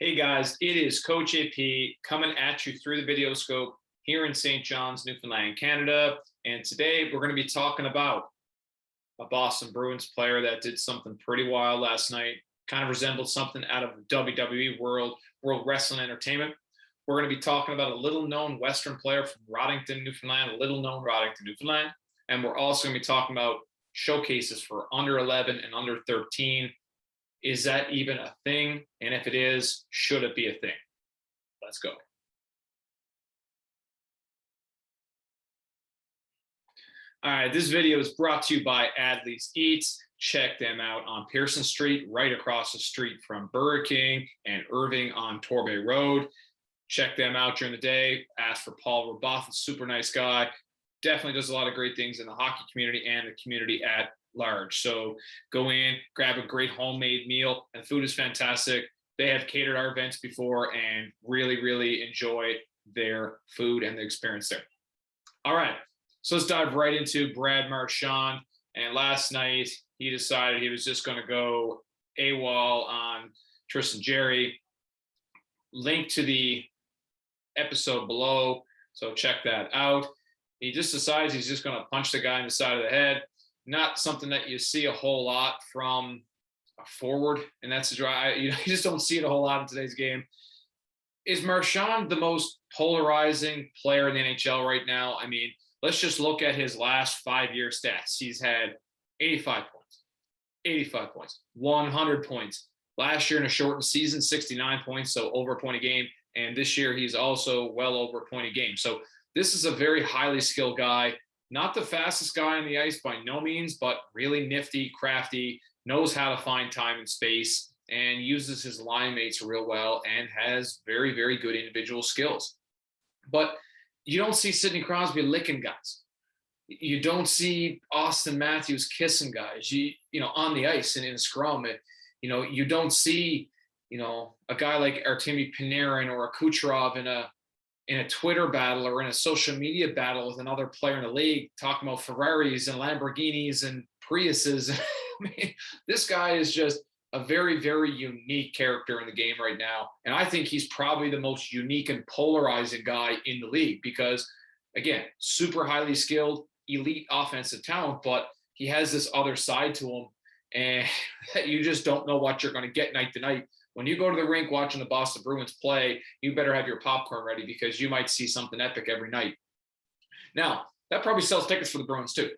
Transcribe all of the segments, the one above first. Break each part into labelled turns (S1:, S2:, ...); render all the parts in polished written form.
S1: Hey guys, it is Coach AP coming at you through the video scope here in St. John's, Newfoundland, Canada. And today we're going to be talking about a Boston Bruins player that did something pretty wild last night, kind of resembled something out of WWE World Wrestling Entertainment. We're going to be talking about a little known Western player from Roddington, Newfoundland, And we're also going to be talking about showcases for under 11 and under 13. Is that even a thing? And if it is, should it be a thing? Let's go. All right, this video is brought to you by Adley's Eats. Check them out on Pearson Street, right across the street from Burger King and Irving on Torbay Road. Check them out during the day. Ask for Paul Roboth, a super nice guy. Definitely does a lot of great things in the hockey community and the community at large. So go in, grab a great homemade meal, and food is fantastic. They have catered our events before and really enjoy their food and the experience there. All right, so let's dive right into Brad Marchand. And last night he decided he was just going to go AWOL on Tristan Jarry. Link to the episode below, so check that out. He just decides he's just going to punch the guy in the side of the head. Not something that you see a whole lot from a forward, and that's you just don't see it a whole lot in today's game. Is Marchand the most polarizing player in the NHL right now? I mean, let's just look at his last 5-year stats. He's had 85 points, 100 points. Last year in a shortened season, 69 points, so over a point a game. And this year he's also well over a point a game. So this is a very highly skilled guy. Not the fastest guy on the ice by no means, but really nifty, crafty, knows how to find time and space, and uses his line mates real well and has very good individual skills. But you don't see Sidney Crosby licking guys. You don't see Austin Matthews kissing guys, you know, on the ice and in a scrum. You don't see, a guy like Artemi Panarin or a Kucherov in a Twitter battle or in a social media battle with another player in the league talking about Ferraris and Lamborghinis and Priuses. I mean, this guy is just a very unique character in the game right now. And I think he's probably the most unique and polarizing guy in the league because, again, super highly skilled, elite offensive talent, but he has this other side to him and you just don't know what you're going to get night to night. When you go to the rink watching the Boston Bruins play, you better have your popcorn ready because you might see something epic every night. Now, that probably sells tickets for the Bruins too.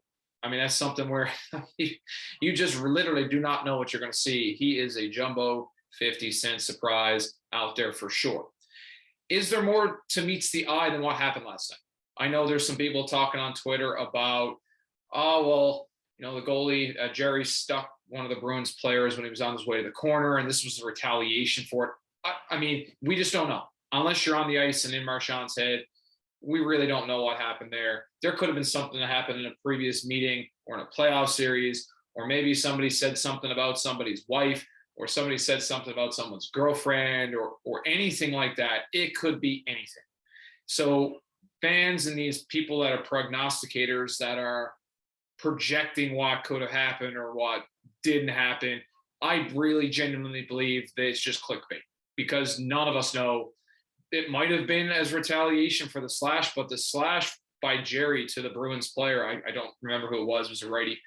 S1: I mean, that's something where you just literally do not know what you're going to see. He is a jumbo 50-cent surprise out there for sure. Is there more to meets the eye than what happened last night? I know there's some people talking on Twitter about, the goalie, Jarry, stuck one of the Bruins players when he was on his way to the corner, and this was a retaliation for it. I mean, we just don't know. Unless you're on the ice and in Marchand's head, we really don't know what happened there. There could have been something that happened in a previous meeting or in a playoff series, or maybe somebody said something about somebody's wife, or somebody said something about someone's girlfriend, or anything like that. It could be anything. So fans and these people that are prognosticators that are projecting what could have happened or what didn't happen, I really genuinely believe that it's just clickbait because none of us know. It might have been as retaliation for the slash, but the slash by Jarry to the Bruins player, I don't remember who it was a righty.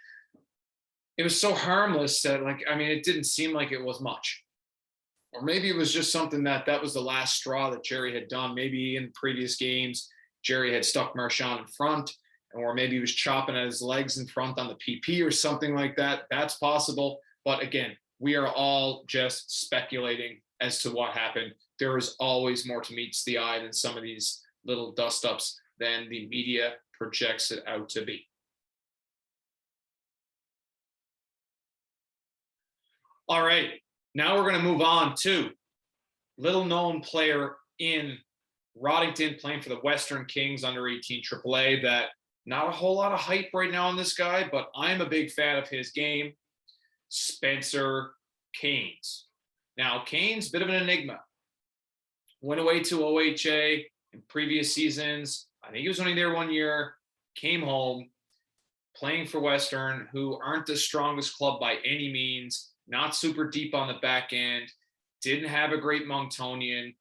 S1: It was so harmless that, it didn't seem like it was much. Or maybe it was just something that was the last straw that Jarry had done. Maybe in previous games, Jarry had stuck Marchand in front, or maybe he was chopping at his legs in front on the PP or something like that. That's possible. But again, we are all just speculating as to what happened. There is always more to meets the eye than some of these little dust-ups than the media projects it out to be. All right, now we're going to move on to little-known player in Roddington playing for the Western Kings under 18 AAA that not a whole lot of hype right now on this guy, but I'm a big fan of his game, Spencer Keynes. Now, Keynes, bit of an enigma. Went away to OHA in previous seasons. I think he was only there 1 year, came home, playing for Western, who aren't the strongest club by any means, not super deep on the back end. didn't have a great Monctonian.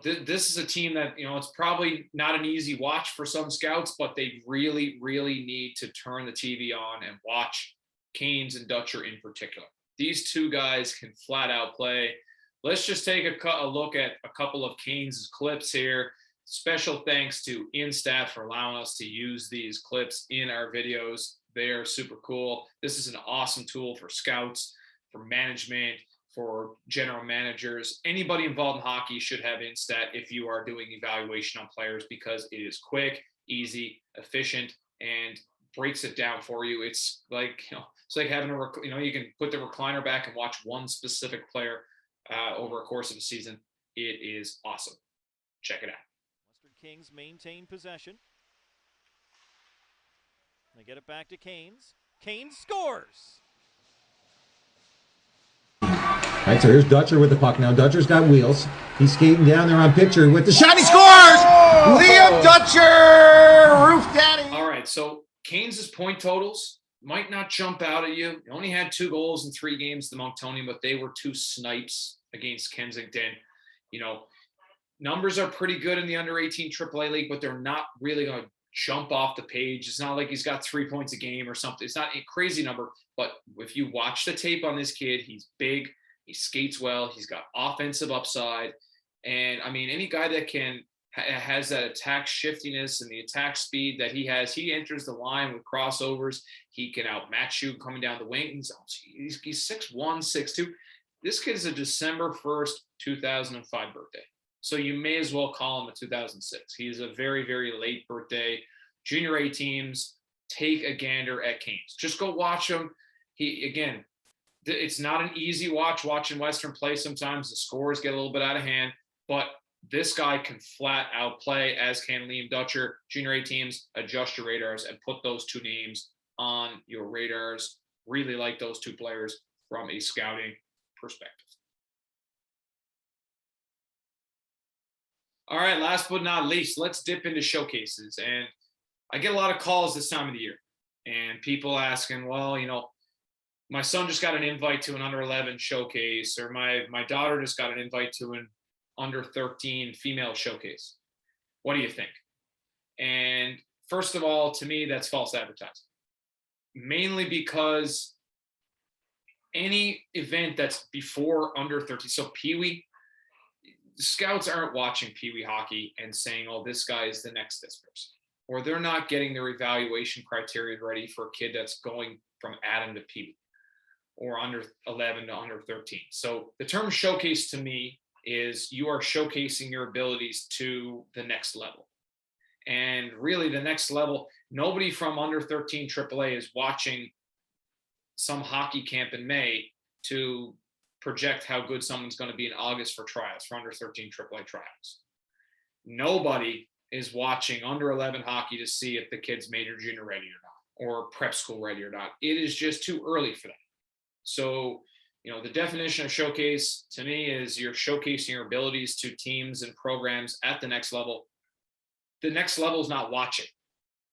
S1: This is a team that, it's probably not an easy watch for some scouts, but they really, really need to turn the TV on and watch Keynes and Dutcher in particular. These two guys can flat out play. Let's just take a look at a couple of Keynes' clips here. Special thanks to Instat for allowing us to use these clips in our videos. They are super cool. This is an awesome tool for scouts, for management, for general managers. Anybody involved in hockey should have Instat if you are doing evaluation on players, because it is quick, easy, efficient, and breaks it down for you. It's like, it's like having you can put the recliner back and watch one specific player over a course of a season. It is awesome. Check it out.
S2: Western Kings maintain possession. They get it back to Keynes. Keynes scores!
S3: All right, so here's Dutcher with the puck now. Dutcher's got wheels. He's skating down there on picture with the shot. He scores! Oh! Liam Dutcher, roof daddy.
S1: All right, so Keynes' point totals might not jump out at you. He only had 2 goals in 3 games, the Monctonian, but they were 2 snipes against Kensington. Numbers are pretty good in the under-18 AAA league, but they're not really going to jump off the page. It's not like he's got 3 points a game or something. It's not a crazy number, but if you watch the tape on this kid, he's big. He skates well. He's got offensive upside. And, I mean, any guy that has that attack shiftiness and the attack speed that he has, he enters the line with crossovers. He can outmatch you coming down the wings. He's 6'1", 6'2". This kid is a December 1st, 2005 birthday. So you may as well call him a 2006. He's a very, very late birthday. Junior A teams, take a gander at Keynes. Just go watch him. It's not an easy watch watching Western play sometimes. The scores get a little bit out of hand, but this guy can flat out play, as can Liam Dutcher. Junior A teams, adjust your radars and put those 2 names on your radars. Really like those 2 players from a scouting perspective. All right, last but not least, let's dip into showcases. And I get a lot of calls this time of the year, and people asking, well, my son just got an invite to an under-11 showcase, or my daughter just got an invite to an under-13 female showcase. What do you think? And first of all, to me, that's false advertising. Mainly because any event that's before under-13, so Pee-wee, scouts aren't watching Pee-wee hockey and saying, oh, this guy is the next this person. Or they're not getting their evaluation criteria ready for a kid that's going from Adam to Pee-wee, or under 11 to under 13. So the term showcase to me is you are showcasing your abilities to the next level. And really the next level, nobody from under 13 AAA is watching some hockey camp in May to project how good someone's going to be in August for trials, for under 13 AAA trials. Nobody is watching under 11 hockey to see if the kid's major junior ready or not, or prep school ready or not. It is just too early for that. So, the definition of showcase to me is you're showcasing your abilities to teams and programs at the next level. The next level is not watching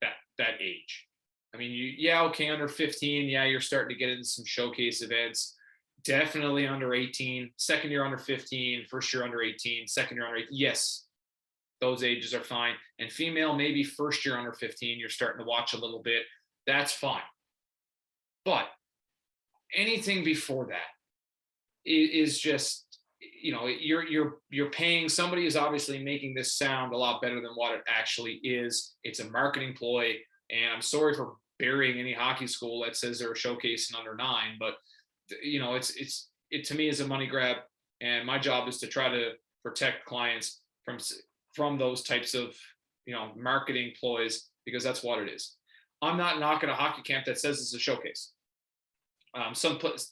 S1: that age. I mean, under 15, you're starting to get into some showcase events. Definitely under 18, second year under 15, first year under 18, second year under 18. Yes, those ages are fine. And female, maybe first year under 15, you're starting to watch a little bit. That's fine. But anything before that is just, you're paying. Somebody is obviously making this sound a lot better than what it actually is. It's a marketing ploy, and I'm sorry for burying any hockey school that says they're a showcase in under 9, but it to me is a money grab, and my job is to try to protect clients from those types of marketing ploys, because that's what it is. I'm not knocking a hockey camp that says it's a showcase.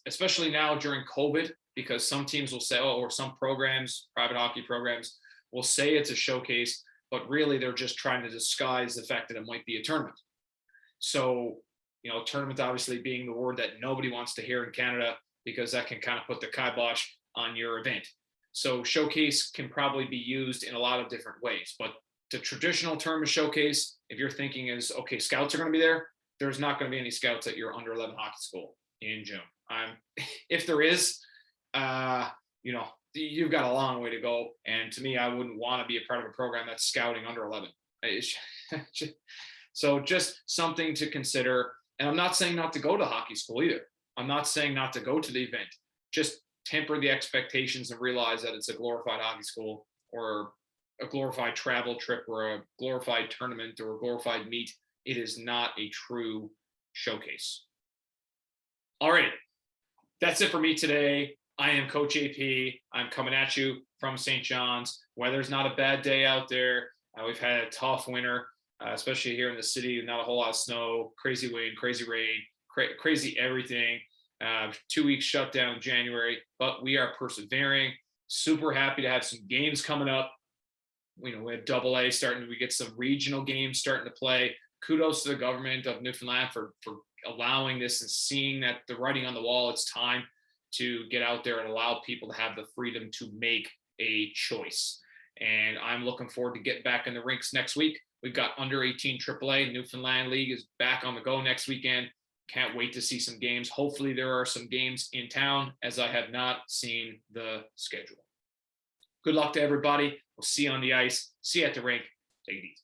S1: Especially now during COVID, because some teams will say, or some programs, private hockey programs, will say it's a showcase, but really they're just trying to disguise the fact that it might be a tournament. So, tournament obviously being the word that nobody wants to hear in Canada, because that can kind of put the kibosh on your event. So showcase can probably be used in a lot of different ways, but the traditional term of showcase, if you're thinking is, okay, scouts are going to be there, there's not going to be any scouts at your under 11 hockey school in June. If there is, you've got a long way to go. And to me, I wouldn't want to be a part of a program that's scouting under 11. So just something to consider. And I'm not saying not to go to hockey school either. I'm not saying not to go to the event. Just temper the expectations and realize that it's a glorified hockey school or a glorified travel trip or a glorified tournament or a glorified meet. It is not a true showcase. All right. That's it for me today. I am Coach AP. I'm coming at you from St. John's. Weather's not a bad day out there. We've had a tough winter, especially here in the city. Not a whole lot of snow, crazy wind, crazy rain, crazy everything. 2 weeks shut down in January, but we are persevering. Super happy to have some games coming up. We have AA starting. We get some regional games starting to play. Kudos to the government of Newfoundland for allowing this and seeing that the writing on the wall. It's time to get out there and allow people to have the freedom to make a choice. And I'm looking forward to getting back in the rinks next week. We've got under 18 AAA. Newfoundland League is back on the go next weekend. Can't wait to see some games. Hopefully there are some games in town, as I have not seen the schedule. Good luck to everybody. We'll see you on the ice. See you at the rink. Take it easy.